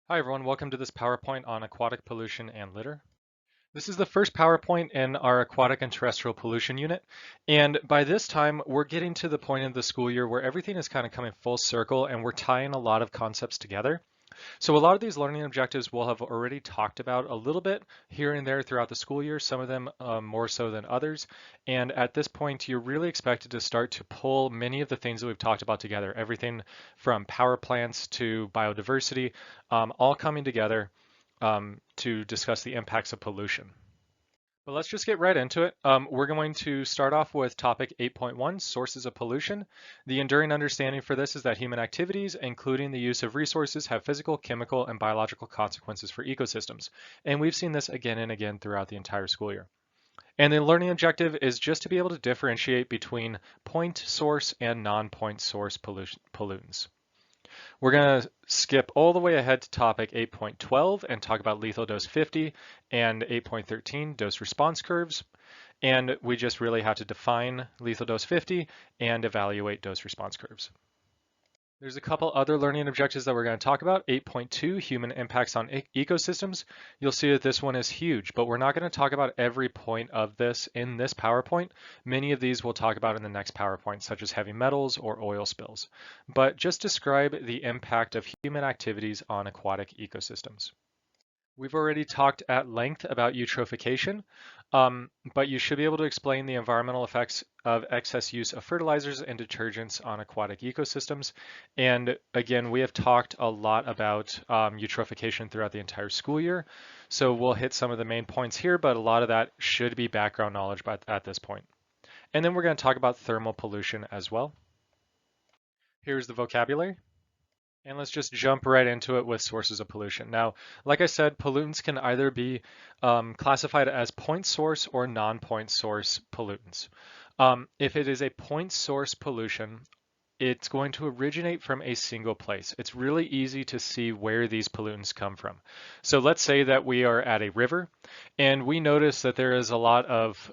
Hi everyone, welcome to this PowerPoint on aquatic pollution and litter. This is the first PowerPoint in our aquatic and terrestrial pollution unit. And by this time, we're getting to the point of the school year where everything is kind of coming full circle and we're tying a lot of concepts together. So a lot of these learning objectives we'll have already talked about a little bit here and there throughout the school year, some of them more so than others. And at this point, you're really expected to start to pull many of the things that we've talked about together, everything from power plants to biodiversity, all coming together to discuss the impacts of pollution. But let's just get right into it. We're going to start off with topic 8.1, sources of pollution. The enduring understanding for this is that human activities, including the use of resources, have physical, chemical, and biological consequences for ecosystems. And we've seen this again and again throughout the entire school year. And the learning objective is just to be able to differentiate between point source and non-point source pollutants. We're going to skip all the way ahead to topic 8.12 and talk about lethal dose 50 and 8.13 dose response curves. And we just really have to define lethal dose 50 and evaluate dose response curves. There's a couple other learning objectives that we're going to talk about. 8.2, human impacts on ecosystems. You'll see that this one is huge, but we're not going to talk about every point of this in this PowerPoint. Many of these we'll talk about in the next PowerPoint, such as heavy metals or oil spills. But just describe the impact of human activities on aquatic ecosystems. We've already talked at length about eutrophication, but you should be able to explain the environmental effects of excess use of fertilizers and detergents on aquatic ecosystems. And again, we have talked a lot about eutrophication throughout the entire school year. So we'll hit some of the main points here, but a lot of that should be background knowledge at this point. And then we're going to talk about thermal pollution as well. Here's the vocabulary. And let's just jump right into it with sources of pollution. Now, like I said, pollutants can either be classified as point source or non-point source pollutants. If it is a point source pollution, it's going to originate from a single place. It's really easy to see where these pollutants come from. So let's say that we are at a river and we notice that there is a lot of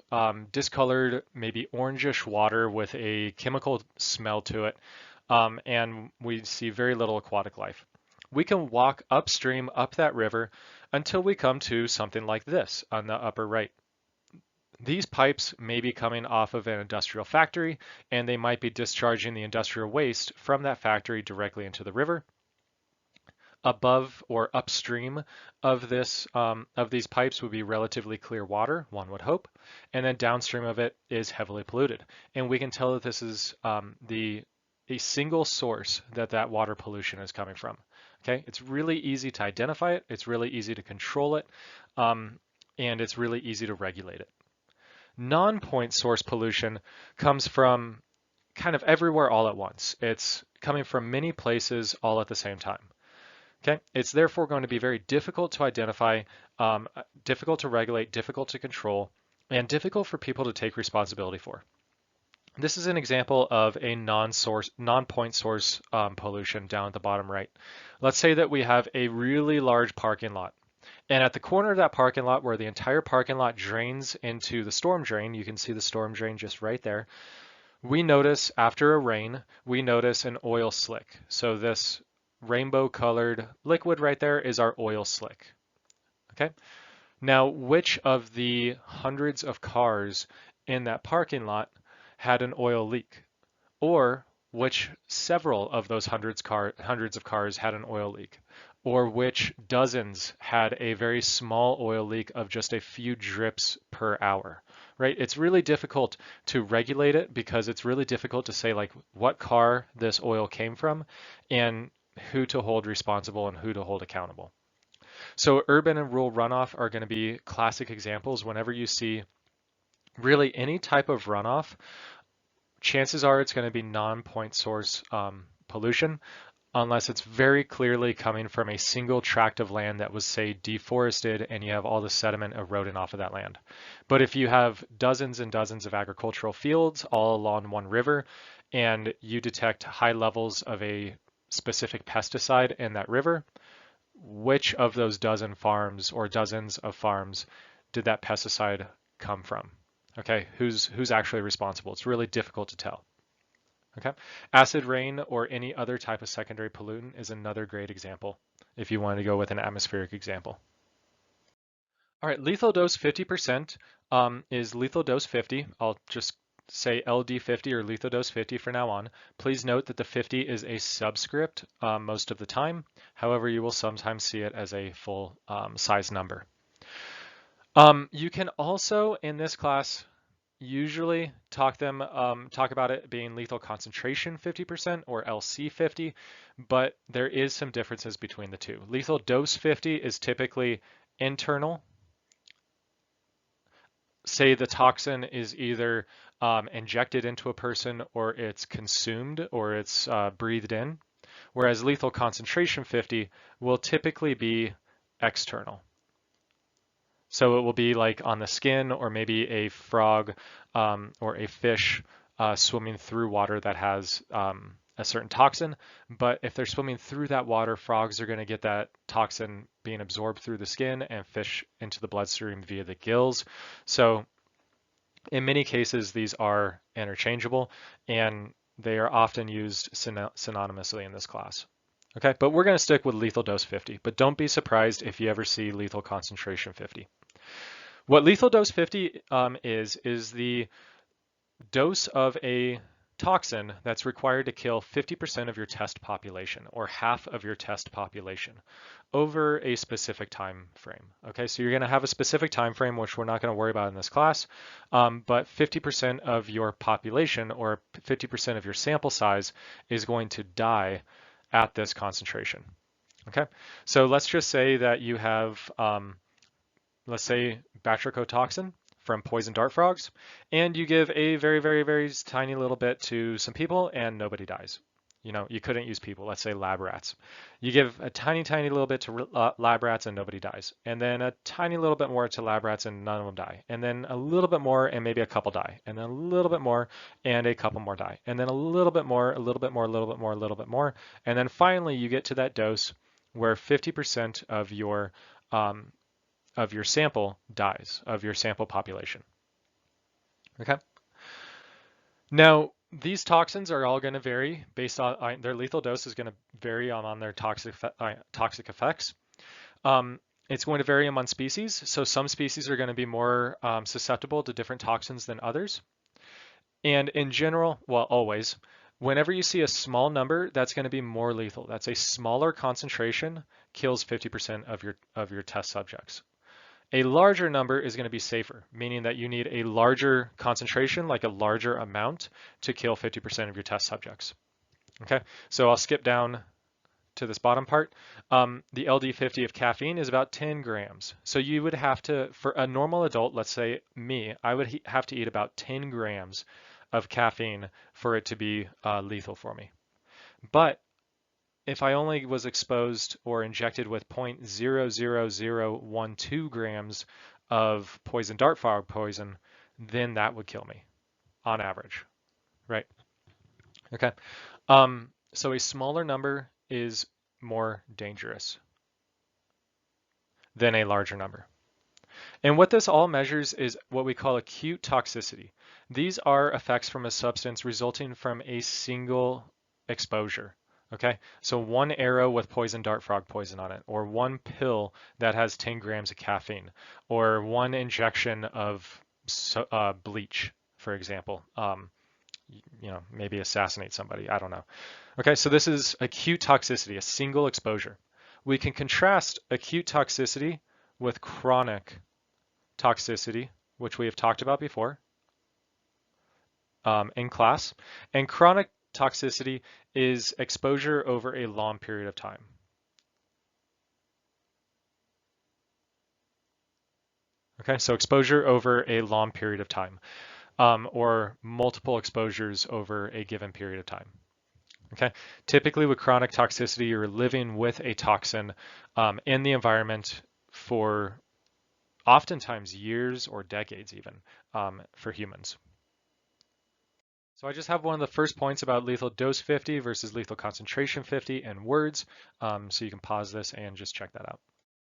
discolored, maybe orangish water with a chemical smell to it. And we see very little aquatic life. We can walk upstream up that river until we come to something like this on the upper right. These pipes may be coming off of an industrial factory, and they might be discharging the industrial waste from that factory directly into the river. Above or upstream of these pipes would be relatively clear water, one would hope, and then downstream of it is heavily polluted. And we can tell that this is a single source that water pollution is coming from. Okay, it's really easy to identify it, it's really easy to control it, and it's really easy to regulate it. Non-point source pollution comes from kind of everywhere all at once. It's coming from many places all at the same time. Okay, it's therefore going to be very difficult to identify, difficult to regulate, difficult to control, and difficult for people to take responsibility for. This is an example of a non-point source pollution down at the bottom right. Let's say that we have a really large parking lot. And at the corner of that parking lot where the entire parking lot drains into the storm drain, you can see the storm drain just right there. We notice after a rain, we notice an oil slick. So this rainbow colored liquid right there is our oil slick. Okay. Now, which of the hundreds of cars in that parking lot had an oil leak, or which several of those hundreds of cars had an oil leak, or which dozens had a very small oil leak of just a few drips per hour, right? It's really difficult to regulate it because it's really difficult to say like what car this oil came from and who to hold responsible and who to hold accountable. So urban and rural runoff are going to be classic examples. Whenever you see really any type of runoff, chances are it's going to be non-point source pollution unless it's very clearly coming from a single tract of land that was, say, deforested and you have all the sediment eroding off of that land. But if you have dozens and dozens of agricultural fields all along one river and you detect high levels of a specific pesticide in that river, which of those dozen farms or dozens of farms did that pesticide come from? Okay, who's actually responsible? It's really difficult to tell. Okay, acid rain or any other type of secondary pollutant is another great example. if you wanted to go with an atmospheric example. All right, lethal dose 50% is lethal dose 50. I'll just say LD50 or lethal dose 50 for now on. Please note that the 50 is a subscript most of the time. However, you will sometimes see it as a full size number. You can also, in this class, usually talk about it being lethal concentration 50% or LC 50, but there is some differences between the two. Lethal dose 50 is typically internal. Say the toxin is either injected into a person or it's consumed or it's breathed in, whereas lethal concentration 50 will typically be external. So it will be like on the skin or maybe a frog or a fish swimming through water that has a certain toxin. But if they're swimming through that water, frogs are going to get that toxin being absorbed through the skin and fish into the bloodstream via the gills. So in many cases, these are interchangeable and they are often used synonymously in this class. Okay, but we're going to stick with lethal dose 50, but don't be surprised if you ever see lethal concentration 50. What lethal dose 50 is the dose of a toxin that's required to kill 50% of your test population or half of your test population over a specific time frame. Okay, so you're going to have a specific time frame, which we're not going to worry about in this class, but 50% of your population or 50% of your sample size is going to die at this concentration. Okay, so let's just say that you have let's say batrachotoxin from poison dart frogs, and you give a very, very, very tiny little bit to some people and nobody dies. You know, you couldn't use people, let's say lab rats. You give a tiny, tiny little bit to lab rats and nobody dies. And then a tiny little bit more to lab rats and none of them die. And then a little bit more and maybe a couple die. And then a little bit more and a couple more die. And then a little bit more, a little bit more, a little bit more, a little bit more. And then finally you get to that dose where 50% of your sample dies, of your sample population. Okay. Now, these toxins are all going to vary based on their lethal dose is going to vary on their toxic effects. It's going to vary among species. So some species are going to be more susceptible to different toxins than others. And in general, well, always, whenever you see a small number, that's going to be more lethal. That's a smaller concentration kills 50% of your test subjects. A larger number is going to be safer, meaning that you need a larger concentration, like a larger amount, to kill 50% of your test subjects. Okay, so I'll skip down to this bottom part. The LD50 of caffeine is about 10 grams. So you would have to, for a normal adult, let's say me, I would have to eat about 10 grams of caffeine for it to be lethal for me. But if I only was exposed or injected with 0.00012 grams of poison dart frog poison, then that would kill me on average, right? Okay. So a smaller number is more dangerous than a larger number. And what this all measures is what we call acute toxicity. These are effects from a substance resulting from a single exposure. Okay, so one arrow with poison dart frog poison on it, or one pill that has 10 grams of caffeine, or one injection of bleach, for example. You know, maybe assassinate somebody, I don't know. Okay, so this is acute toxicity, a single exposure. We can contrast acute toxicity with chronic toxicity, which we have talked about before in class, and chronic toxicity is exposure over a long period of time. Okay, so exposure over a long period of time, or multiple exposures over a given period of time. Okay, typically with chronic toxicity, you're living with a toxin in the environment for oftentimes years or decades even for humans. So I just have one of the first points about lethal dose 50 versus lethal concentration 50 in words. So you can pause this and just check that out.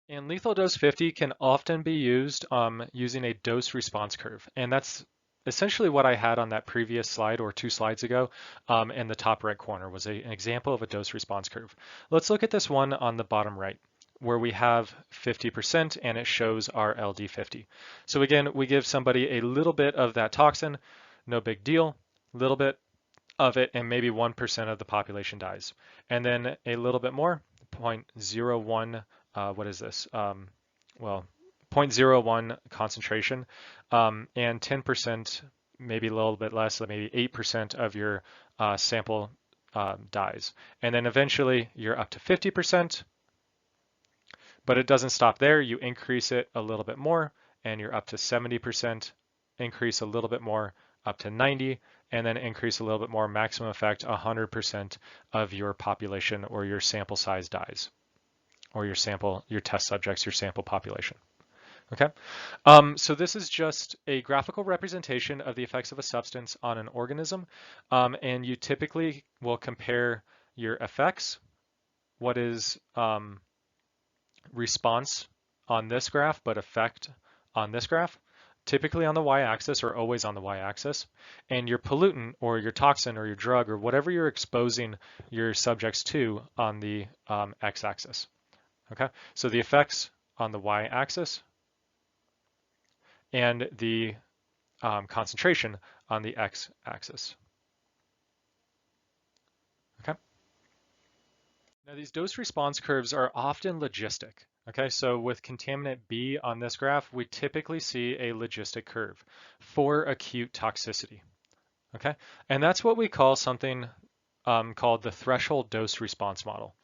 And lethal dose 50 can often be used using a dose response curve. And that's essentially what I had on that previous slide or 2 slides ago in the top right corner was an example of a dose response curve. Let's look at this one on the bottom right where we have 50% and it shows our LD50. So again, we give somebody a little bit of that toxin, no big deal, a little bit of it and maybe 1% of the population dies. And then a little bit more, 0.01, what is this? Well, 0.01 concentration and 10%, maybe a little bit less, maybe 8% of your sample dies. And then eventually you're up to 50%, but it doesn't stop there. You increase it a little bit more and you're up to 70%, increase a little bit more up to 90, and then increase a little bit more, maximum effect, 100% of your population or your sample size dies, or your test subjects, your sample population. Okay, so this is just a graphical representation of the effects of a substance on an organism, and you typically will compare your effects, what is response on this graph, but effect on this graph, typically on the y-axis or always on the y-axis, and your pollutant or your toxin or your drug or whatever you're exposing your subjects to on the x-axis. Okay, so the effects on the y-axis and the concentration on the x-axis. Okay. Now these dose response curves are often logistic. Okay, so with contaminant B on this graph, we typically see a logistic curve for acute toxicity. Okay, and that's what we call something called the threshold dose response model.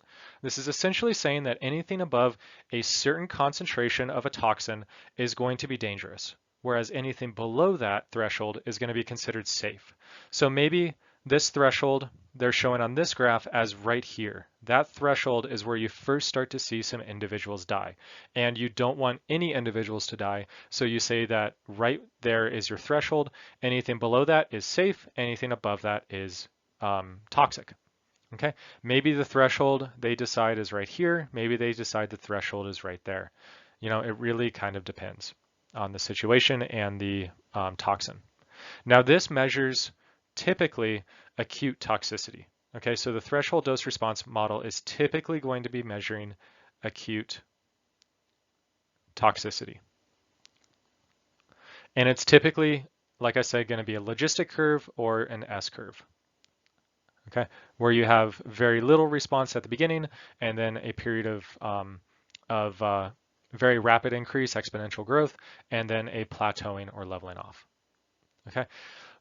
This is essentially saying that anything above a certain concentration of a toxin is going to be dangerous, whereas anything below that threshold is going to be considered safe. So maybe this threshold they're showing on this graph as right here. That threshold is where you first start to see some individuals die, and you don't want any individuals to die, so you say that right there is your threshold. Anything below that is safe, anything above that is toxic. Okay, maybe the threshold they decide is right here, maybe they decide the threshold is right there. You know, it really kind of depends on the situation and the toxin. Now this measures typically acute toxicity. Okay, so the threshold dose response model is typically going to be measuring acute toxicity. And it's typically, like I said, going to be a logistic curve or an S curve. Okay, where you have very little response at the beginning and then a period of very rapid increase, exponential growth, and then a plateauing or leveling off. Okay,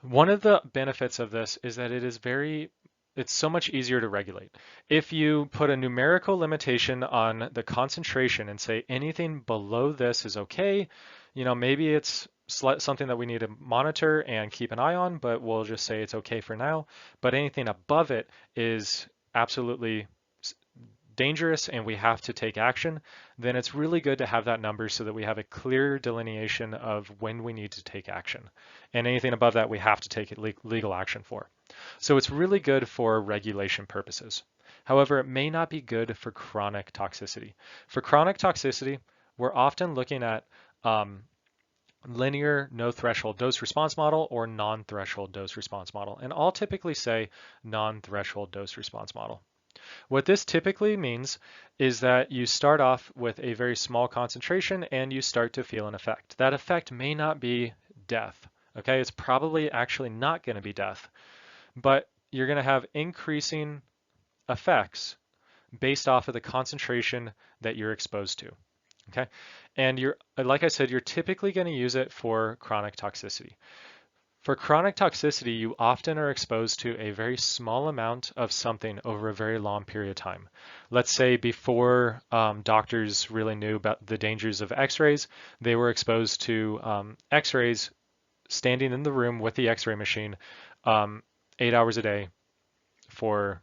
one of the benefits of this is that it's so much easier to regulate. If you put a numerical limitation on the concentration and say anything below this is okay, you know, maybe it's something that we need to monitor and keep an eye on, but we'll just say it's okay for now. But anything above it is absolutely dangerous and we have to take action, then it's really good to have that number so that we have a clear delineation of when we need to take action. And anything above that we have to take legal action for. So it's really good for regulation purposes. However, it may not be good for chronic toxicity. For chronic toxicity, we're often looking at linear no threshold dose response model or non-threshold dose response model. And I'll typically say non-threshold dose response model. What this typically means is that you start off with a very small concentration and you start to feel an effect. That effect may not be death. Okay, it's probably actually not going to be death, but you're going to have increasing effects based off of the concentration that you're exposed to. Okay, and like I said, you're typically going to use it for chronic toxicity. For chronic toxicity, you often are exposed to a very small amount of something over a very long period of time. Let's say before doctors really knew about the dangers of x-rays, they were exposed to x-rays standing in the room with the x-ray machine 8 hours a day for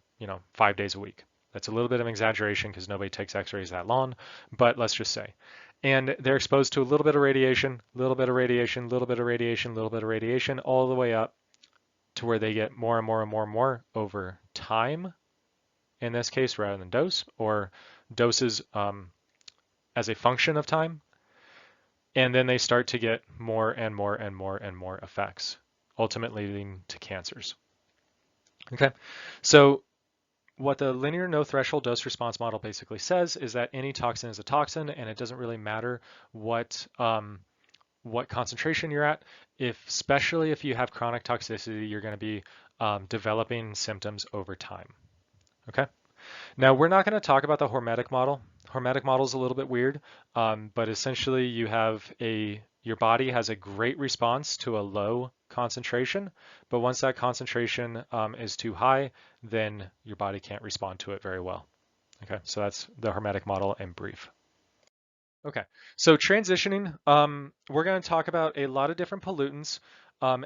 5 days a week. That's a little bit of an exaggeration because nobody takes x-rays that long, but let's just say. And they're exposed to a little bit of radiation, little bit of radiation, little bit of radiation, little bit of radiation, all the way up to where they get more and more and more and more over time, in this case, rather than dose, or doses as a function of time. And then they start to get more and more and more and more effects. ultimately leading to cancers. Okay, so what the linear no threshold dose response model basically says is that any toxin is a toxin, and it doesn't really matter what concentration you're at. Especially if you have chronic toxicity, you're going to be developing symptoms over time. Okay. Now we're not going to talk about the hormetic model. Hormetic model is a little bit weird, but essentially your body has a great response to a low concentration, but once that concentration is too high, then your body can't respond to it very well. Okay, so that's the hormetic model in brief. Okay, so transitioning, we're going to talk about a lot of different pollutants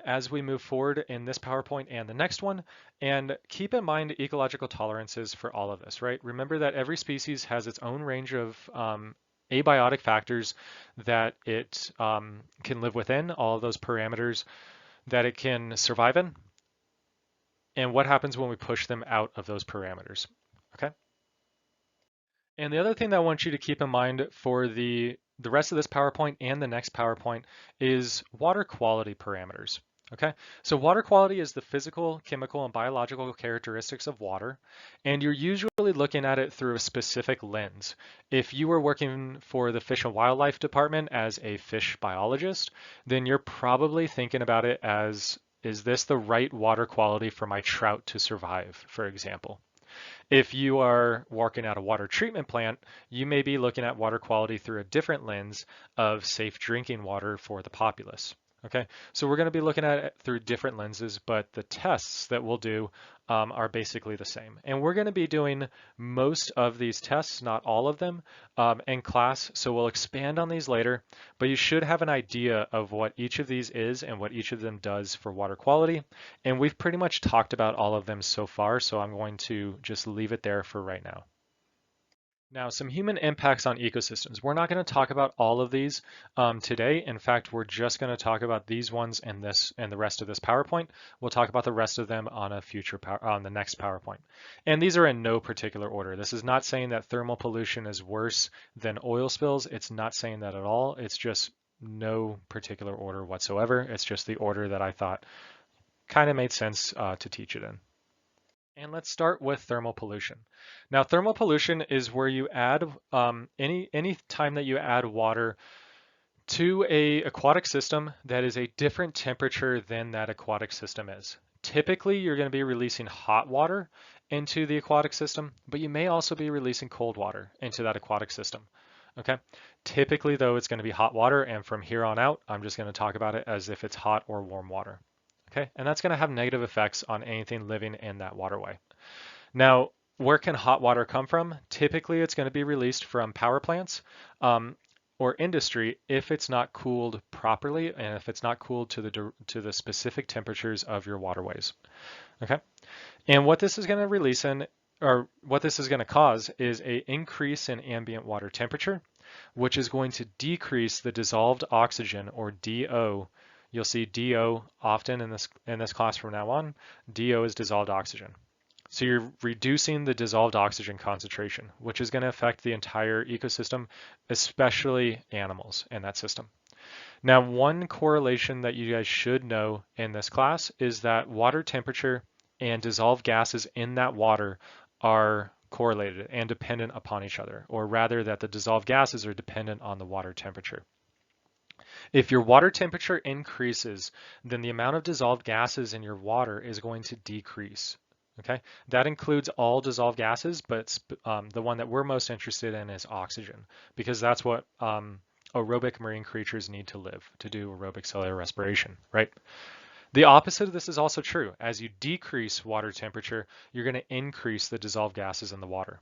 as we move forward in this PowerPoint and the next one. And keep in mind ecological tolerances for all of this, right? Remember that every species has its own range of abiotic factors that it can live within, all of those parameters that it can survive in, and what happens when we push them out of those parameters, okay? And the other thing that I want you to keep in mind for the rest of this PowerPoint and the next PowerPoint is water quality parameters. Okay, so water quality is the physical, chemical, and biological characteristics of water, and you're usually looking at it through a specific lens. If you were working for the Fish and Wildlife Department as a fish biologist, then you're probably thinking about it as, is this the right water quality for my trout to survive, for example? If you are working at a water treatment plant, you may be looking at water quality through a different lens of safe drinking water for the populace. Okay, so we're going to be looking at it through different lenses, but the tests that we'll do are basically the same. And we're going to be doing most of these tests, not all of them, in class. So we'll expand on these later, but you should have an idea of what each of these is and what each of them does for water quality. And we've pretty much talked about all of them so far, so I'm going to just leave it there for right now. Now, some human impacts on ecosystems. We're not going to talk about all of these today. In fact, we're just going to talk about these ones in this and the rest of this PowerPoint. We'll talk about the rest of them on on the next PowerPoint. And these are in no particular order. This is not saying that thermal pollution is worse than oil spills. It's not saying that at all. It's just no particular order whatsoever. It's just the order that I thought kind of made sense to teach it in. And let's start with thermal pollution. Now, thermal pollution is where you add any time that you add water to a aquatic system that is a different temperature than that aquatic system is. Typically, you're going to be releasing hot water into the aquatic system, but you may also be releasing cold water into that aquatic system. Okay. Typically, though, it's going to be hot water, and from here on out, I'm just going to talk about it as if it's hot or warm water. Okay, and that's going to have negative effects on anything living in that waterway. Now, where can hot water come from? Typically, it's going to be released from power plants or industry if it's not cooled properly and if it's not cooled to the specific temperatures of your waterways. Okay, and what this is going to release in, or what this is going to cause, is an increase in ambient water temperature, which is going to decrease the dissolved oxygen, or DO. You'll see DO often in this class from now on. DO is dissolved oxygen. So you're reducing the dissolved oxygen concentration, which is going to affect the entire ecosystem, especially animals in that system. Now, one correlation that you guys should know in this class is that water temperature and dissolved gases in that water are correlated and dependent upon each other, or rather that the dissolved gases are dependent on the water temperature. If your water temperature increases, then the amount of dissolved gases in your water is going to decrease. Okay, that includes all dissolved gases, but the one that we're most interested in is oxygen, because that's what aerobic marine creatures need to live, to do aerobic cellular respiration, right? The opposite of this is also true. As you decrease water temperature, you're going to increase the dissolved gases in the water.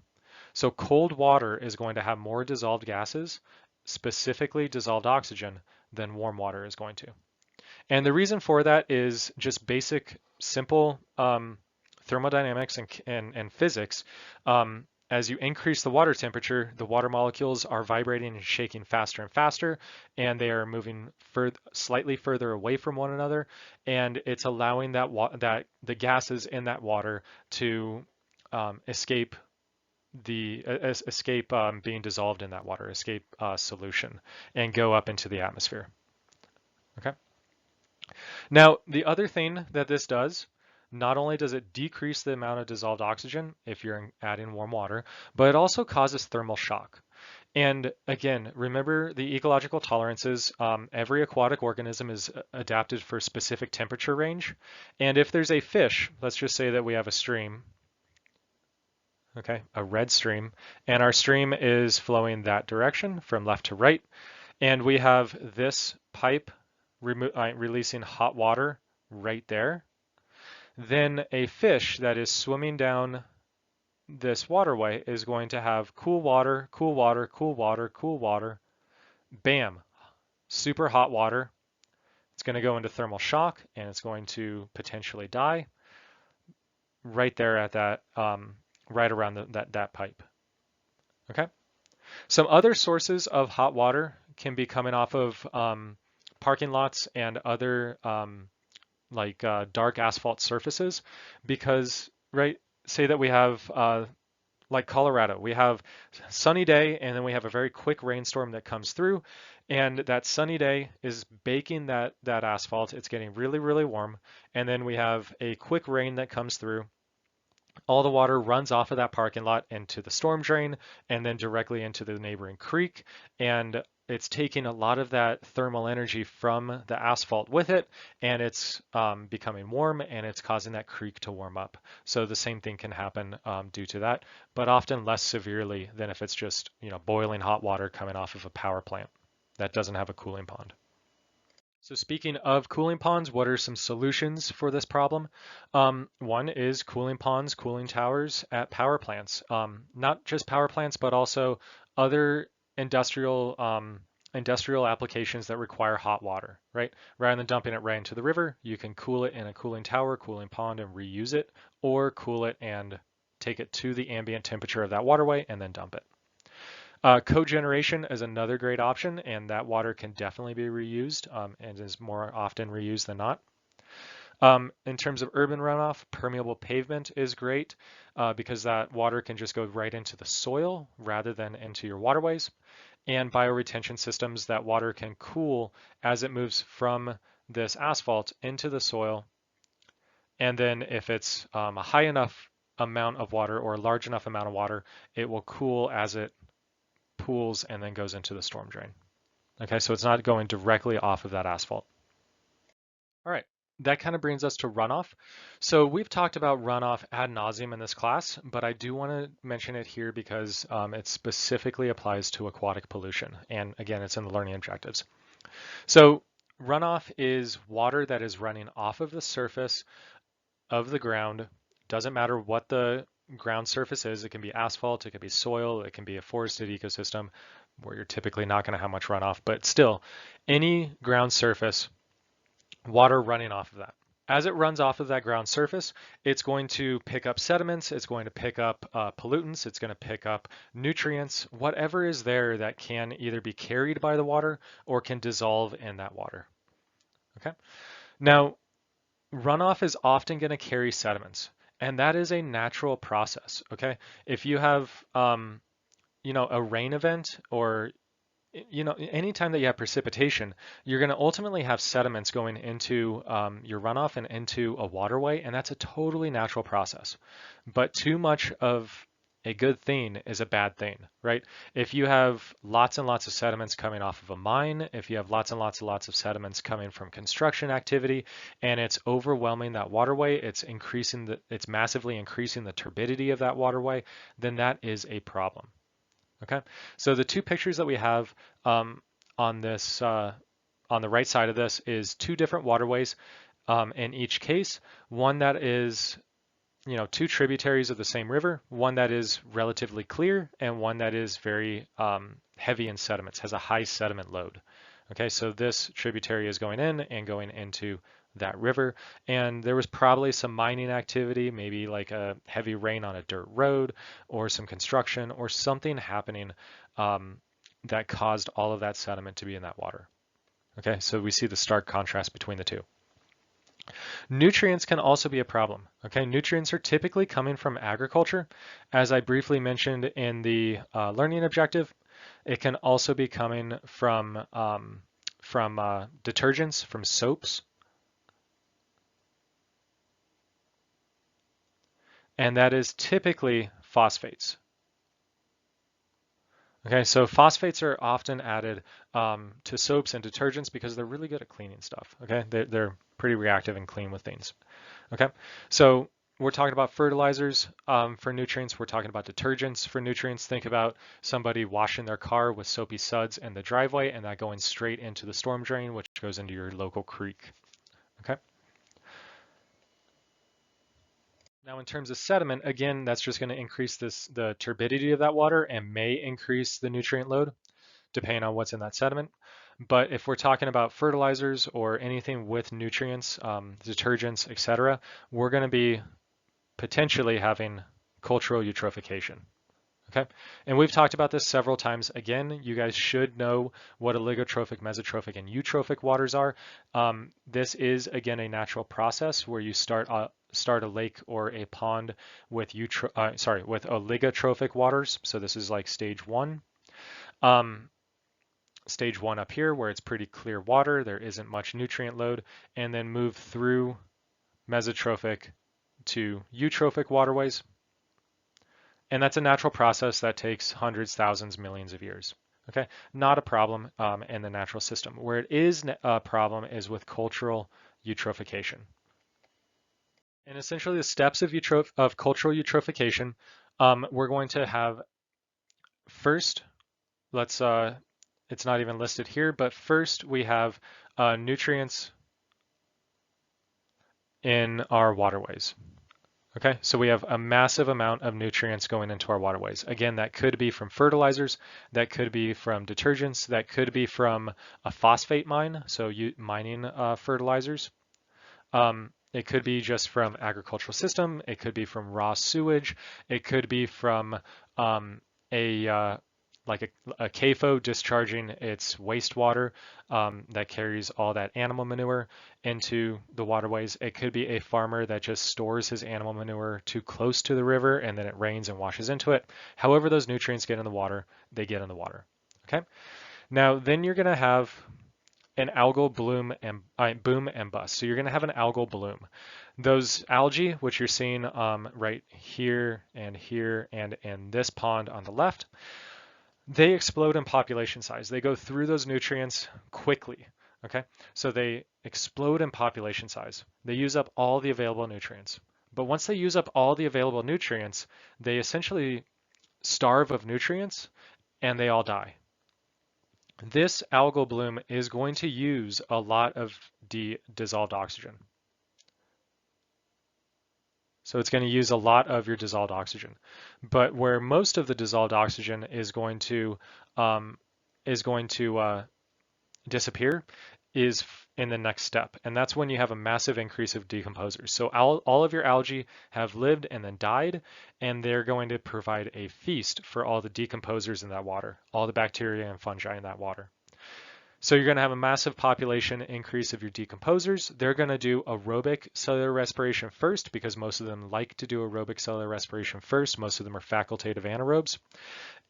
So cold water is going to have more dissolved gases, specifically dissolved oxygen, than warm water is going to. And the reason for that is just basic, simple thermodynamics and physics. As you increase the water temperature, the water molecules are vibrating and shaking faster and faster, and they are moving slightly further away from one another, and it's allowing that the gases in that water to escape being dissolved in that water, escape solution, and go up into the atmosphere. Okay. Now, the other thing that this does, not only does it decrease the amount of dissolved oxygen if you're adding warm water, but it also causes thermal shock. And again, remember the ecological tolerances. Every aquatic organism is adapted for a specific temperature range. And if there's a fish, let's just say that we have a stream, okay, a red stream, and our stream is flowing that direction from left to right, and we have this pipe releasing hot water right there, then a fish that is swimming down this waterway is going to have cool water, cool water, cool water, cool water, bam, super hot water. It's going to go into thermal shock and it's going to potentially die right there at that, right around that pipe. Okay. Some other sources of hot water can be coming off of parking lots and other dark asphalt surfaces because, right, say that we have like Colorado, we have sunny day and then we have a very quick rainstorm that comes through, and that sunny day is baking that asphalt. It's getting really, really warm, and then we have a quick rain that comes through. All the water runs off of that parking lot into the storm drain and then directly into the neighboring creek, and it's taking a lot of that thermal energy from the asphalt with it, and it's becoming warm and it's causing that creek to warm up. So the same thing can happen due to that, but often less severely than if it's just, boiling hot water coming off of a power plant that doesn't have a cooling pond. So speaking of cooling ponds, what are some solutions for this problem? One is cooling ponds, cooling towers at power plants. Not just power plants, but also other industrial applications that require hot water, right? Rather than dumping it right into the river, you can cool it in a cooling tower, cooling pond, and reuse it, or cool it and take it to the ambient temperature of that waterway and then dump it. Cogeneration is another great option, and that water can definitely be reused and is more often reused than not. In terms of urban runoff, permeable pavement is great because that water can just go right into the soil rather than into your waterways. And bioretention systems, that water can cool as it moves from this asphalt into the soil. And then if it's a high enough amount of water or a large enough amount of water, it will cool as it pools and then goes into the storm drain. Okay, so it's not going directly off of that asphalt. All right, that kind of brings us to runoff. So we've talked about runoff ad nauseum in this class, but I do want to mention it here because it specifically applies to aquatic pollution. And again, it's in the learning objectives. So runoff is water that is running off of the surface of the ground. Doesn't matter what the ground surface is. It can be asphalt, it can be soil, it can be a forested ecosystem where you're typically not going to have much runoff, but still, any ground surface, water running off of that. As it runs off of that ground surface, it's going to pick up sediments, it's going to pick up pollutants, it's going to pick up nutrients, whatever is there that can either be carried by the water or can dissolve in that water. Okay. Now, runoff is often going to carry sediments, and that is a natural process. Okay, if you have a rain event or anytime that you have precipitation, you're going to ultimately have sediments going into your runoff and into a waterway, and that's a totally natural process. But too much of a good thing is a bad thing, right? If you have lots and lots of sediments coming off of a mine, if you have lots and lots of sediments coming from construction activity, and it's overwhelming that waterway, it's massively increasing the turbidity of that waterway, then that is a problem. Okay, so the two pictures that we have on this on the right side of this is two different waterways in each case. One that is two tributaries of the same river, one that is relatively clear and one that is very heavy in sediments, has a high sediment load. Okay, so this tributary is going in and going into that river, and there was probably some mining activity, maybe like a heavy rain on a dirt road or some construction or something happening that caused all of that sediment to be in that water. Okay, so we see the stark contrast between the two. Nutrients can also be a problem. Okay, nutrients are typically coming from agriculture. As I briefly mentioned in the learning objective, it can also be coming from detergents, from soaps. and that is typically phosphates. Okay, so phosphates are often added to soaps and detergents because they're really good at cleaning stuff. Okay, they're pretty reactive and clean with things. Okay, so we're talking about fertilizers for nutrients. We're talking about detergents for nutrients. Think about somebody washing their car with soapy suds in the driveway and that going straight into the storm drain, which goes into your local creek. Okay. Now, in terms of sediment, again, that's just going to increase the turbidity of that water and may increase the nutrient load, depending on what's in that sediment. But if we're talking about fertilizers or anything with nutrients, detergents, etc., we're going to be potentially having cultural eutrophication. Okay, and we've talked about this several times. Again, you guys should know what oligotrophic, mesotrophic, and eutrophic waters are. This is, again, a natural process where you start a lake or a pond with with oligotrophic waters. So this is like stage one. Stage one up here where it's pretty clear water, there isn't much nutrient load, and then move through mesotrophic to eutrophic waterways. And that's a natural process that takes hundreds, thousands, millions of years. Okay, not a problem in the natural system. Where it is a problem is with cultural eutrophication. And essentially the steps of cultural eutrophication, we're going to have first, it's not even listed here, but first we have nutrients in our waterways. Okay, so we have a massive amount of nutrients going into our waterways. Again, that could be from fertilizers, that could be from detergents, that could be from a phosphate mine, so mining fertilizers. It could be just from agricultural system, it could be from raw sewage, it could be from a CAFO discharging its wastewater that carries all that animal manure into the waterways. It could be a farmer that just stores his animal manure too close to the river and then it rains and washes into it. However those nutrients get in the water, they get in the water. Okay. Now then you're going to have an algal bloom and boom and bust. So you're going to have an algal bloom. Those algae, which you're seeing right here and in this pond on the left, they explode in population size. They go through those nutrients quickly, okay? So they explode in population size. They use up all the available nutrients. But once they use up all the available nutrients, they essentially starve of nutrients and they all die. This algal bloom is going to use a lot of dissolved oxygen. So it's going to use a lot of your dissolved oxygen. But where most of the dissolved oxygen is going to disappear is in the next step. And that's when you have a massive increase of decomposers. So all of your algae have lived and then died, and they're going to provide a feast for all the decomposers in that water, all the bacteria and fungi in that water. So you're going to have a massive population increase of your decomposers. They're going to do aerobic cellular respiration first because most of them like to do aerobic cellular respiration first. Most of them are facultative anaerobes.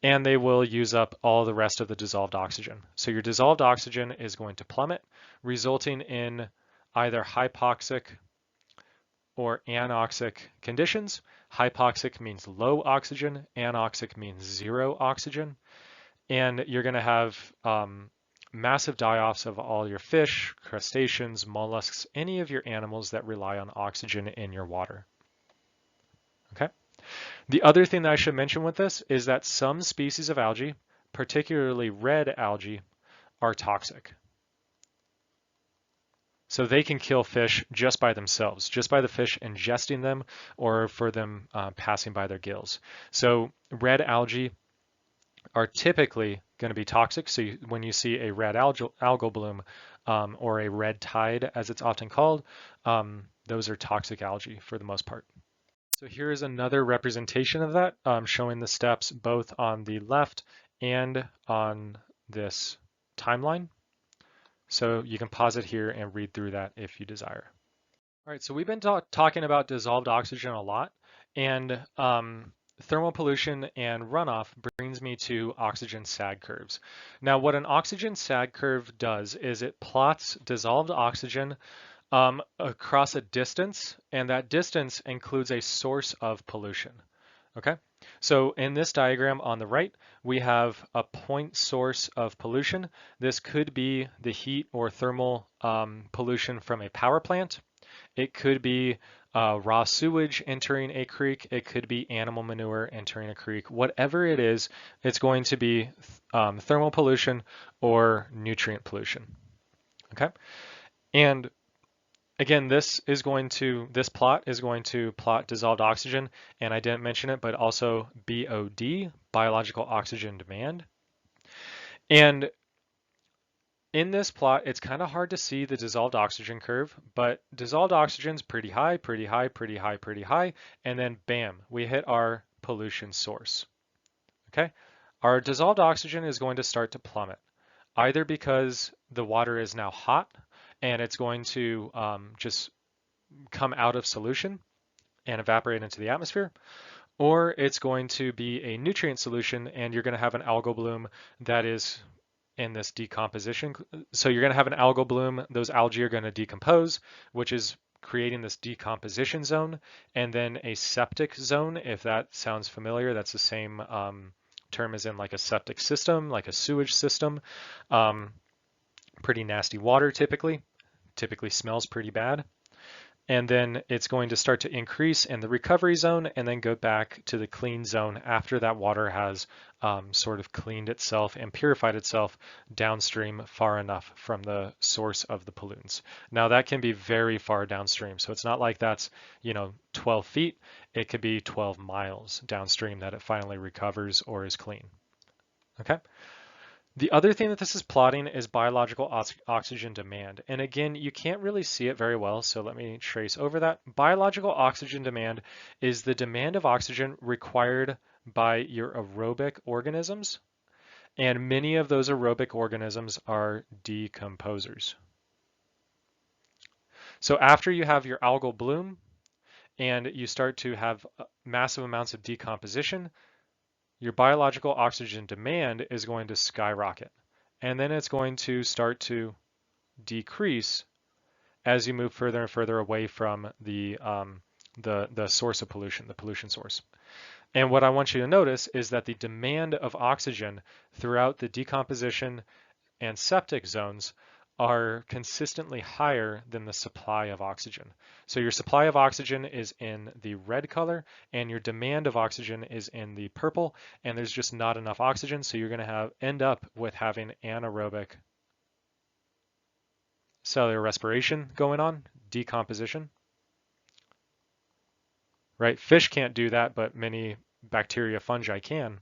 And they will use up all the rest of the dissolved oxygen. So your dissolved oxygen is going to plummet, resulting in either hypoxic or anoxic conditions. Hypoxic means low oxygen, anoxic means zero oxygen. And you're going to have massive die-offs of all your fish, crustaceans, mollusks, any of your animals that rely on oxygen in your water. Okay. The other thing that I should mention with this is that some species of algae, particularly red algae, are toxic. So they can kill fish just by themselves, just by the fish ingesting them or for them passing by their gills. So red algae are typically going to be toxic. So when you see a red algal bloom or a red tide, as it's often called, those are toxic algae for the most part. So here is another representation of that, showing the steps both on the left and on this timeline. So you can pause it here and read through that if you desire. All right, so we've been talking about dissolved oxygen a lot, and thermal pollution and runoff brings me to oxygen sag curves. Now, what an oxygen sag curve does is it plots dissolved oxygen across a distance, and that distance includes a source of pollution. Okay, so in this diagram on the right, we have a point source of pollution. This could be the heat or thermal pollution from a power plant. It could be raw sewage entering a creek. It could be animal manure entering a creek. Whatever it is, it's going to be thermal pollution or nutrient pollution. Okay, and again, this plot is going to plot dissolved oxygen, and I didn't mention it, but also BOD, biological oxygen demand. And in this plot, it's kind of hard to see the dissolved oxygen curve, but dissolved oxygen's pretty high, pretty high, pretty high, pretty high, and then bam, we hit our pollution source. Okay? Our dissolved oxygen is going to start to plummet, either because the water is now hot and it's going to just come out of solution and evaporate into the atmosphere, or it's going to be a nutrient solution and you're going to have an algal bloom that is in this decomposition. So you're going to have an algal bloom, those algae are going to decompose, which is creating this decomposition zone, and then a septic zone, if that sounds familiar, that's the same term as in like a septic system, like a sewage system. Pretty nasty water typically smells pretty bad. And then it's going to start to increase in the recovery zone and then go back to the clean zone after that water has sort of cleaned itself and purified itself downstream far enough from the source of the pollutants. Now that can be very far downstream. So it's not like that's, 12 feet. It could be 12 miles downstream that it finally recovers or is clean. Okay. The other thing that this is plotting is biological oxygen demand. And again, you can't really see it very well, so let me trace over that. Biological oxygen demand is the demand of oxygen required by your aerobic organisms. And many of those aerobic organisms are decomposers. So after you have your algal bloom and you start to have massive amounts of decomposition, your biological oxygen demand is going to skyrocket. And then it's going to start to decrease as you move further and further away from the source of pollution, the pollution source. And what I want you to notice is that the demand of oxygen throughout the decomposition and septic zones are consistently higher than the supply of oxygen. So your supply of oxygen is in the red color and your demand of oxygen is in the purple, and there's just not enough oxygen, so you're going to end up with having anaerobic cellular respiration going on, decomposition. Right? Fish can't do that, but many bacteria, fungi can.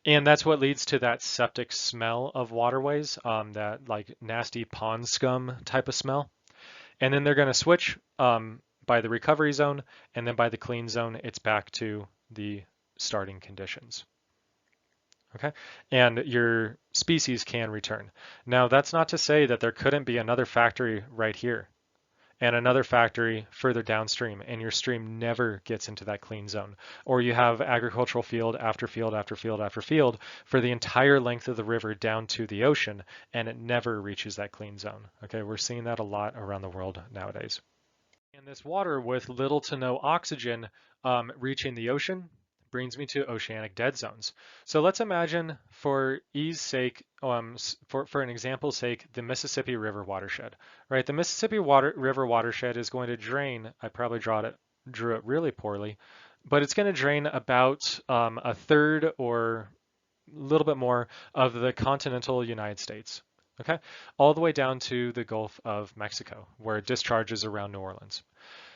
And that's what leads to that septic smell of waterways, that like nasty pond scum type of smell. And then they're going to switch by the recovery zone, and then by the clean zone, it's back to the starting conditions. Okay, and your species can return. Now, that's not to say that there couldn't be another factory right here and another factory further downstream, and your stream never gets into that clean zone. Or you have agricultural field after field after field after field for the entire length of the river down to the ocean, and it never reaches that clean zone. Okay, we're seeing that a lot around the world nowadays. And this water with little to no oxygen reaching the ocean brings me to oceanic dead zones. So let's imagine, for ease sake, for an example's sake, the Mississippi River watershed, right? The Mississippi River watershed is going to drain, I probably drew it really poorly, but it's going to drain about a third or a little bit more of the continental United States, okay? All the way down to the Gulf of Mexico, where it discharges around New Orleans.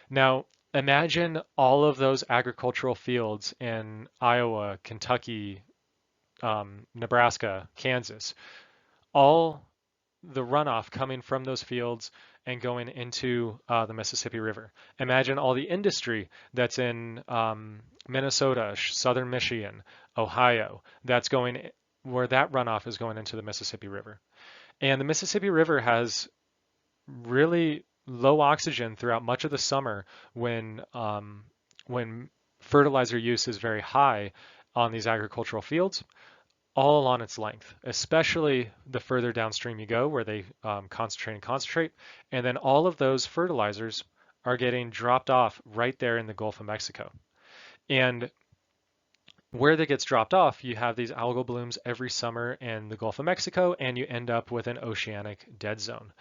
Now, imagine all of those agricultural fields in Iowa, Kentucky, Nebraska, Kansas, all the runoff coming from those fields and going into the Mississippi River. Imagine all the industry that's in Minnesota, southern Michigan, Ohio, that's going where that runoff is going into the Mississippi River. And the Mississippi River has really low oxygen throughout much of the summer when fertilizer use is very high on these agricultural fields. all along its length, especially the further downstream you go where they concentrate and concentrate. And then all of those fertilizers are getting dropped off right there in the Gulf of Mexico. And where that gets dropped off, you have these algal blooms every summer in the Gulf of Mexico, and you end up with an oceanic dead zone.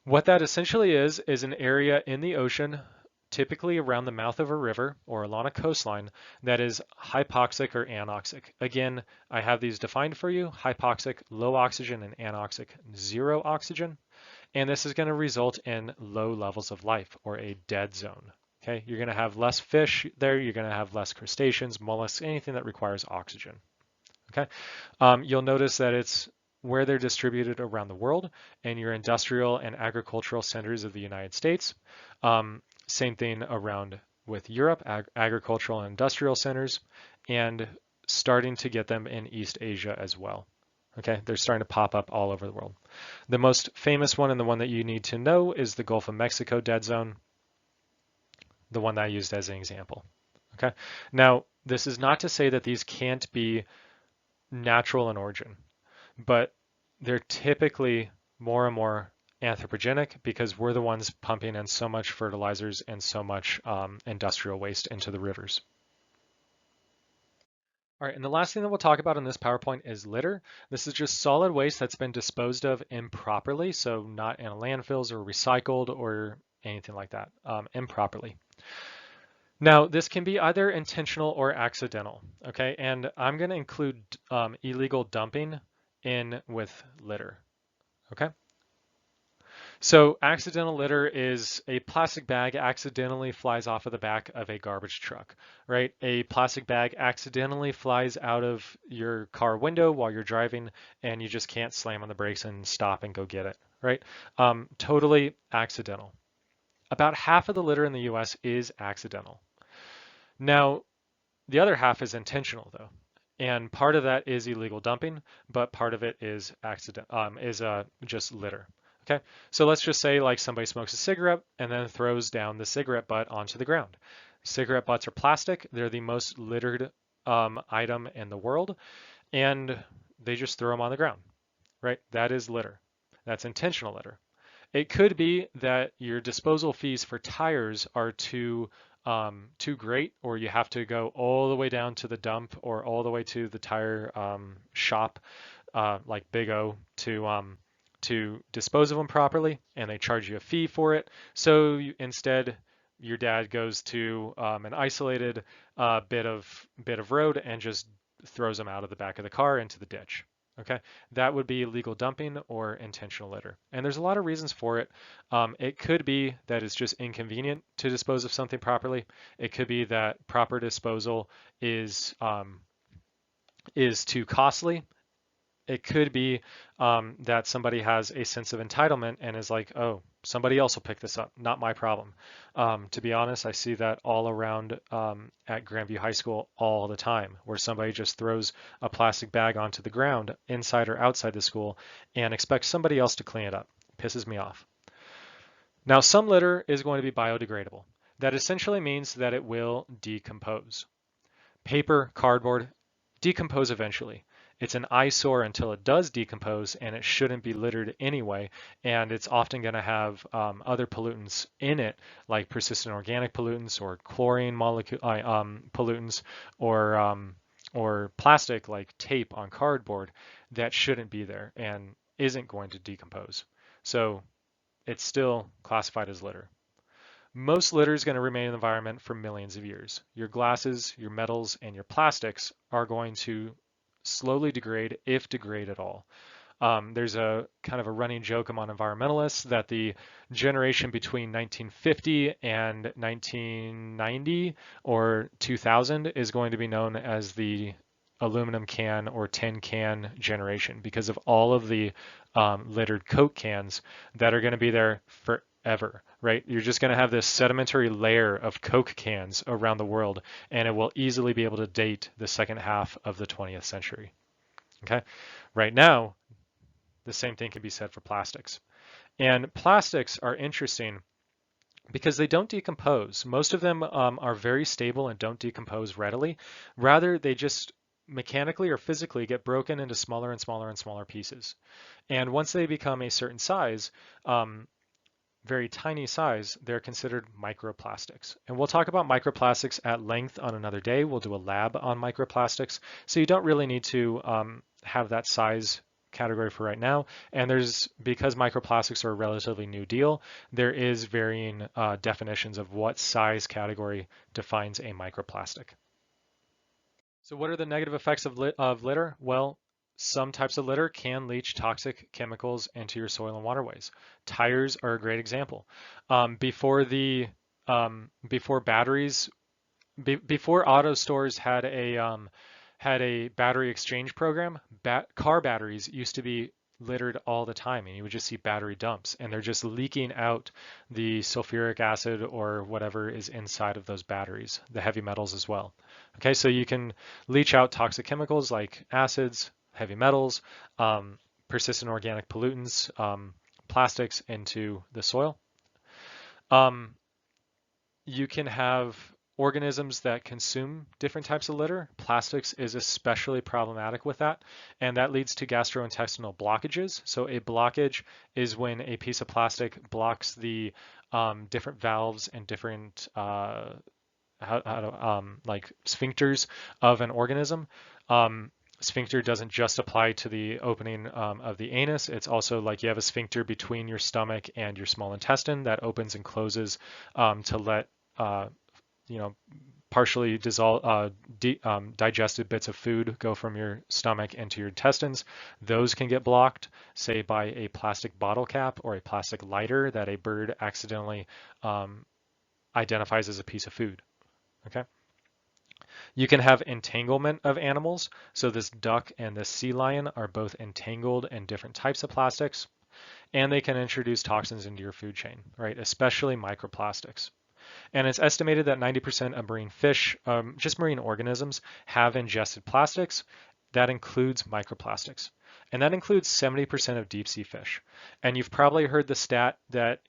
What that essentially is an area in the ocean, typically around the mouth of a river or along a coastline, that is hypoxic or anoxic. Again, I have these defined for you: hypoxic, low oxygen, and anoxic, zero oxygen. And this is going to result in low levels of life, or a dead zone. Okay, you're going to have less fish there, you're going to have less crustaceans, mollusks, anything that requires oxygen. Okay, you'll notice that it's where they're distributed around the world and your industrial and agricultural centers of the United States. Same thing around with Europe, agricultural and industrial centers, and starting to get them in East Asia as well. Okay, they're starting to pop up all over the world. The most famous one and the one that you need to know is the Gulf of Mexico dead zone, the one that I used as an example. Okay, now this is not to say that these can't be natural in origin, but they're typically more and more anthropogenic because we're the ones pumping in so much fertilizers and so much industrial waste into the rivers. All right, and the last thing that we'll talk about in this PowerPoint is litter. This is just solid waste that's been disposed of improperly, so not in landfills or recycled or anything like that, improperly. Now, this can be either intentional or accidental, okay? And I'm going to include illegal dumping in with litter, okay? So accidental litter is a plastic bag accidentally flies off of the back of a garbage truck, right? A plastic bag accidentally flies out of your car window while you're driving and you just can't slam on the brakes and stop and go get it, right? Totally accidental. About half of the litter in the US is accidental. Now, the other half is intentional though. And part of that is illegal dumping, but part of it is just litter. Okay, so let's just say like somebody smokes a cigarette and then throws down the cigarette butt onto the ground. Cigarette butts are plastic. They're the most littered item in the world, and they just throw them on the ground, right? That is litter. That's intentional litter. It could be that your disposal fees for tires are too great, or you have to go all the way down to the dump or all the way to the tire shop, like Big O, to dispose of them properly, and they charge you a fee for it. So instead, your dad goes to an isolated bit of road and just throws them out of the back of the car into the ditch. Okay, that would be illegal dumping or intentional litter. And there's a lot of reasons for it. It could be that it's just inconvenient to dispose of something properly. It could be that proper disposal is too costly. It could be that somebody has a sense of entitlement and is like, oh, somebody else will pick this up, not my problem. To be honest, I see that all around at Grandview High School all the time, where somebody just throws a plastic bag onto the ground, inside or outside the school, and expects somebody else to clean it up. Pisses me off. Now, some litter is going to be biodegradable. That essentially means that it will decompose. Paper, cardboard, decompose eventually. It's an eyesore until it does decompose, and it shouldn't be littered anyway. And it's often going to have other pollutants in it, like persistent organic pollutants or chlorine molecule pollutants, or plastic like tape on cardboard that shouldn't be there and isn't going to decompose. So it's still classified as litter. Most litter is going to remain in the environment for millions of years. Your glasses, your metals, and your plastics are going to slowly degrade, if degrade at all. There's a kind of a running joke among environmentalists that the generation between 1950 and 1990 or 2000 is going to be known as the aluminum can or tin can generation because of all of the littered Coke cans that are going to be there forever, right? You're just going to have this sedimentary layer of Coke cans around the world, and it will easily be able to date the second half of the 20th century. Okay, right now, the same thing can be said for plastics. And plastics are interesting because they don't decompose. Most of them are very stable and don't decompose readily. Rather, they just mechanically or physically get broken into smaller and smaller and smaller pieces. And once they become a certain size, very tiny size, they're considered microplastics. And we'll talk about microplastics at length on another day. We'll do a lab on microplastics. So you don't really need to have that size category for right now. And because microplastics are a relatively new deal, there is varying definitions of what size category defines a microplastic. So what are the negative effects of litter? Well, some types of litter can leach toxic chemicals into your soil and waterways. Tires are a great example. Before batteries, before auto stores had a battery exchange program, car batteries used to be littered all the time, and you would just see battery dumps, and they're just leaking out the sulfuric acid or whatever is inside of those batteries, the heavy metals as well. Okay, so you can leach out toxic chemicals like acids, heavy metals, persistent organic pollutants, plastics into the soil. You can have organisms that consume different types of litter. Plastics is especially problematic with that, and that leads to gastrointestinal blockages. So a blockage is when a piece of plastic blocks the different valves and different like sphincters of an organism. Sphincter doesn't just apply to the opening of the anus. It's also like you have a sphincter between your stomach and your small intestine that opens and closes to let partially digested bits of food go from your stomach into your intestines. Those can get blocked, say by a plastic bottle cap or a plastic lighter that a bird accidentally identifies as a piece of food. Okay. You can have entanglement of animals. So this duck and this sea lion are both entangled in different types of plastics, and they can introduce toxins into your food chain, right? Especially microplastics. And it's estimated that 90% of marine fish, just marine organisms, have ingested plastics. That includes microplastics. And that includes 70% of deep sea fish. And you've probably heard the stat that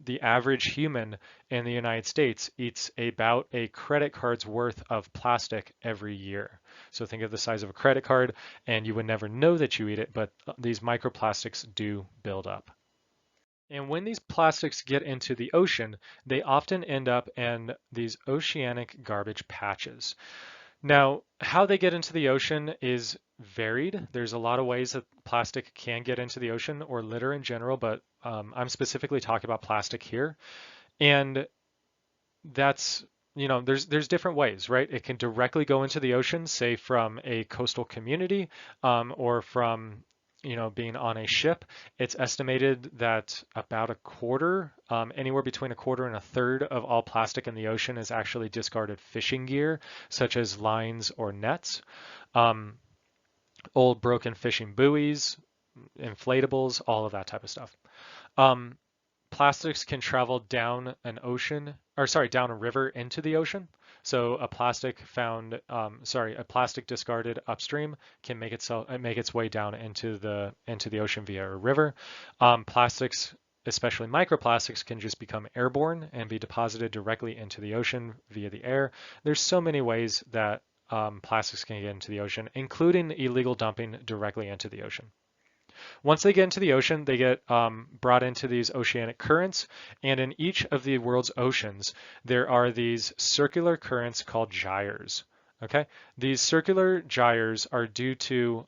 the average human in the United States eats about a credit card's worth of plastic every year. So think of the size of a credit card, and you would never know that you eat it, but these microplastics do build up. And when these plastics get into the ocean, they often end up in these oceanic garbage patches. Now, how they get into the ocean is varied. There's a lot of ways that plastic can get into the ocean or litter in general, but I'm specifically talking about plastic here. And that's, there's different ways, right? It can directly go into the ocean, say from a coastal community or from being on a ship. It's estimated that about a quarter, anywhere between a quarter and a third of all plastic in the ocean is actually discarded fishing gear, such as lines or nets, old broken fishing buoys, inflatables, all of that type of stuff. Um, Plastics can travel down an ocean, or sorry, down a river into the ocean. So a a plastic discarded upstream can make its way down into the ocean via a river. Plastics, especially microplastics, can just become airborne and be deposited directly into the ocean via the air. There's so many ways that plastics can get into the ocean, including illegal dumping directly into the ocean. Once they get into the ocean, they get brought into these oceanic currents, and in each of the world's oceans, there are these circular currents called gyres. Okay, these circular gyres are due to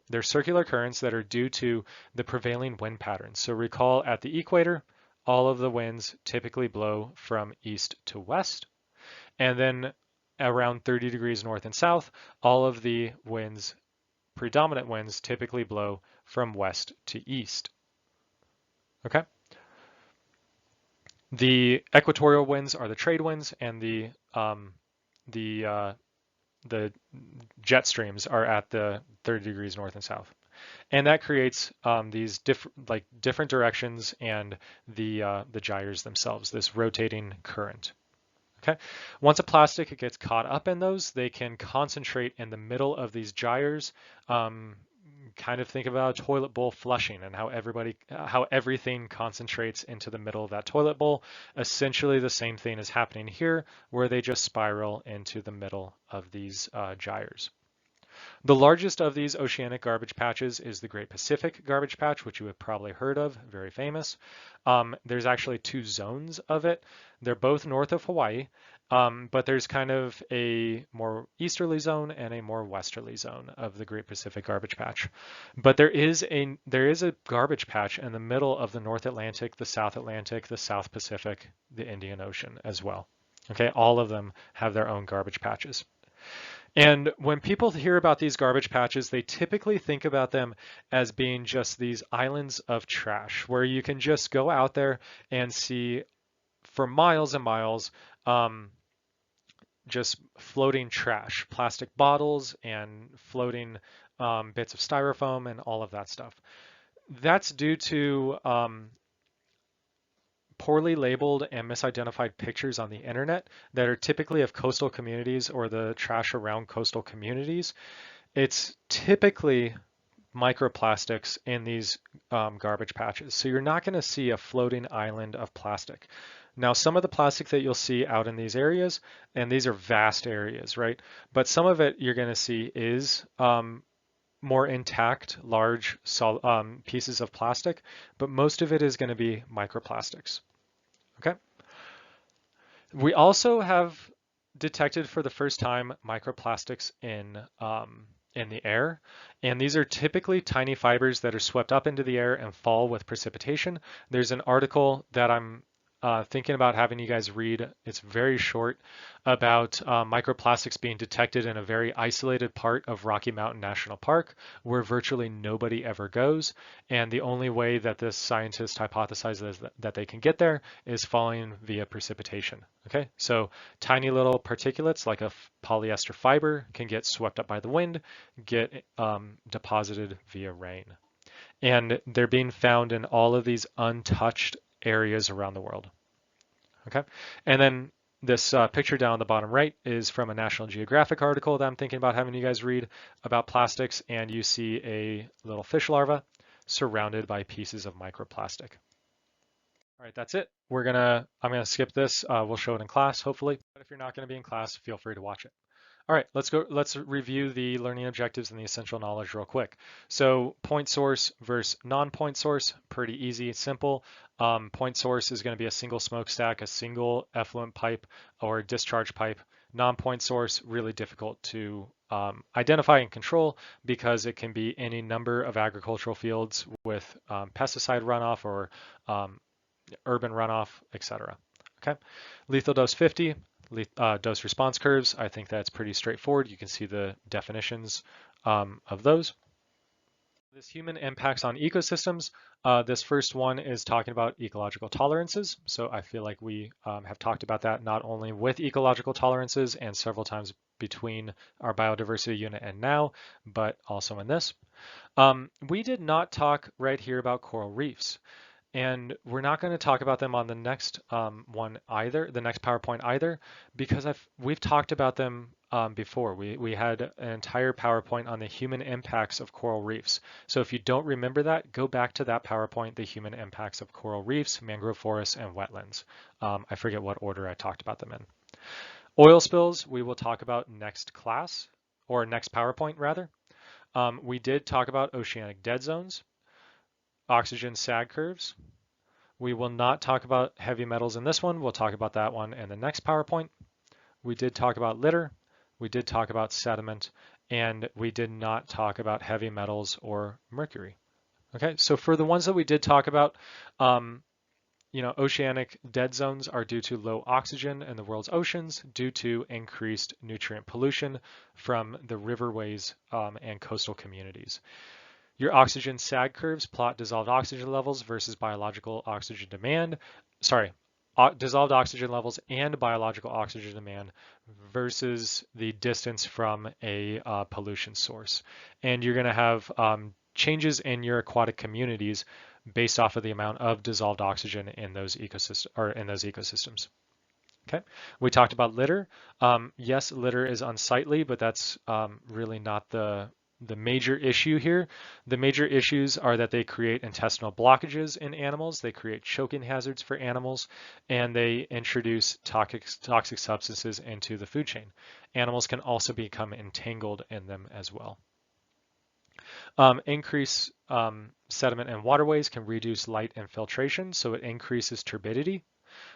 they're circular currents that are due to the prevailing wind patterns. So recall at the equator, all of the winds typically blow from east to west, and then around 30 degrees north and south, all of the predominant winds typically blow from west to east. Okay. The equatorial winds are the trade winds, and the jet streams are at the 30 degrees north and south, and that creates these different directions and the gyres themselves, this rotating current. Okay. Once a plastic gets caught up in those, they can concentrate in the middle of these gyres. Kind of think about a toilet bowl flushing and how everything concentrates into the middle of that toilet bowl. Essentially the same thing is happening here, where they just spiral into the middle of these gyres. The largest of these oceanic garbage patches is the Great Pacific Garbage Patch, which you have probably heard of, very famous. There's actually two zones of it. They're both north of Hawaii, but there's kind of a more easterly zone and a more westerly zone of the Great Pacific Garbage Patch. But there is a garbage patch in the middle of the North Atlantic, the South Pacific, the Indian Ocean as well. Okay, all of them have their own garbage patches. And when people hear about these garbage patches, they typically think about them as being just these islands of trash where you can just go out there and see for miles and miles just floating trash, plastic bottles and floating bits of styrofoam and all of that stuff. That's due to poorly labeled and misidentified pictures on the internet that are typically of coastal communities or the trash around coastal communities. It's typically microplastics in these garbage patches. So you're not going to see a floating island of plastic. Now, some of the plastic that you'll see out in these areas, and these are vast areas, right? But some of it you're going to see is more intact, large pieces of plastic, but most of it is going to be microplastics. Okay. We also have detected for the first time microplastics in the air, and these are typically tiny fibers that are swept up into the air and fall with precipitation. There's an article that I'm thinking about having you guys read. It's very short about microplastics being detected in a very isolated part of Rocky Mountain National Park where virtually nobody ever goes. And the only way that this scientist hypothesizes that they can get there is falling via precipitation. Okay, so tiny little particulates like a polyester fiber can get swept up by the wind, get deposited via rain. And they're being found in all of these untouched areas around the world. Okay, and then this picture down the bottom right is from a National Geographic article that I'm thinking about having you guys read about plastics, and you see a little fish larva surrounded by pieces of microplastic. All right, that's it. I'm gonna skip this. We'll show it in class, hopefully. But if you're not gonna be in class, feel free to watch it. All right, let's review the learning objectives and the essential knowledge real quick. So point source versus non-point source, pretty easy, simple. Point source is going to be a single smokestack, a single effluent pipe or discharge pipe. Non-point source, really difficult to identify and control because it can be any number of agricultural fields with pesticide runoff or urban runoff, etc. Okay, lethal dose 50. Dose response curves, I think that's pretty straightforward. You can see the definitions of those. This human impacts on ecosystems. This first one is talking about ecological tolerances. So I feel like we have talked about that not only with ecological tolerances and several times between our biodiversity unit and now, but also in this. We did not talk right here about coral reefs. And we're not going to talk about them on the next one either, the next PowerPoint either, because we've talked about them before. We had an entire PowerPoint on the human impacts of coral reefs. So if you don't remember that, go back to that PowerPoint, the human impacts of coral reefs, mangrove forests, and wetlands. I forget what order I talked about them in. Oil spills, we will talk about next class, or next PowerPoint rather. We did talk about oceanic dead zones. Oxygen sag curves. We will not talk about heavy metals in this one. We'll talk about that one in the next PowerPoint. We did talk about litter. We did talk about sediment, and we did not talk about heavy metals or mercury. Okay, so for the ones that we did talk about, oceanic dead zones are due to low oxygen in the world's oceans due to increased nutrient pollution from the riverways and coastal communities. Your oxygen sag curves plot dissolved oxygen levels versus biological oxygen demand. Dissolved oxygen levels and biological oxygen demand versus the distance from a pollution source. And you're going to have changes in your aquatic communities based off of the amount of dissolved oxygen in those ecosystems. Okay, we talked about litter. Yes, litter is unsightly, but that's really not the the major issue here. The major issues are that they create intestinal blockages in animals, they create choking hazards for animals, and they introduce toxic substances into the food chain. Animals can also become entangled in them as well. Increase sediment in waterways can reduce light infiltration, so it increases turbidity,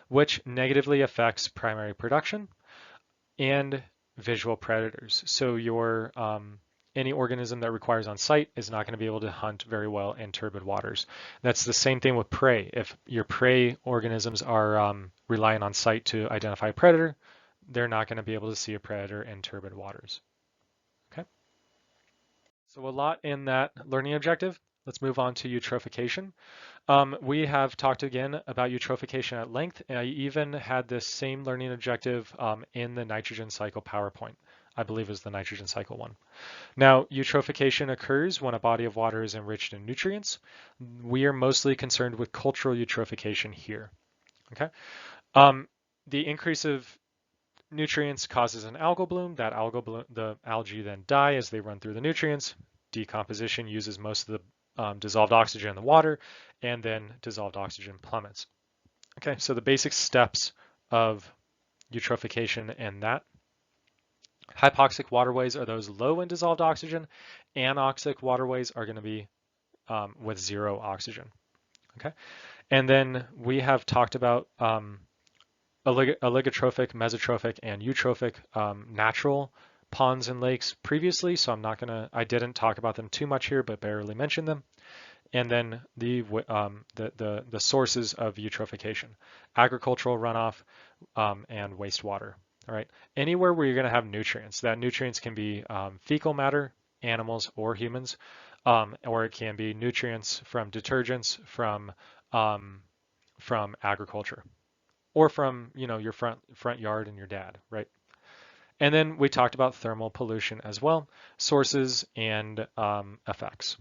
which negatively affects primary production and visual predators. So your any organism that requires on sight is not going to be able to hunt very well in turbid waters. That's the same thing with prey. If your prey organisms are relying on sight to identify a predator, they're not going to be able to see a predator in turbid waters. Okay. So a lot in that learning objective. Let's move on to eutrophication. We have talked again about eutrophication at length, and I even had this same learning objective in the nitrogen cycle PowerPoint. I believe is the nitrogen cycle one. Now, eutrophication occurs when a body of water is enriched in nutrients. We are mostly concerned with cultural eutrophication here. Okay. The increase of nutrients causes an algal bloom. That algal bloom, the algae then die as they run through the nutrients. Decomposition uses most of the dissolved oxygen in the water, and then dissolved oxygen plummets. Okay, so the basic steps of eutrophication and that. Hypoxic waterways are those low in dissolved oxygen. Anoxic waterways are going to be with zero oxygen. Okay, and then we have talked about oligotrophic, mesotrophic, and eutrophic natural ponds and lakes previously, so I didn't talk about them too much here, but barely mentioned them. And then the sources of eutrophication: agricultural runoff and wastewater. All right, anywhere where you're going to have nutrients. That nutrients can be fecal matter, animals or humans, or it can be nutrients from detergents from agriculture, or from your front yard and your dad, right? And then we talked about thermal pollution as well, sources and effects.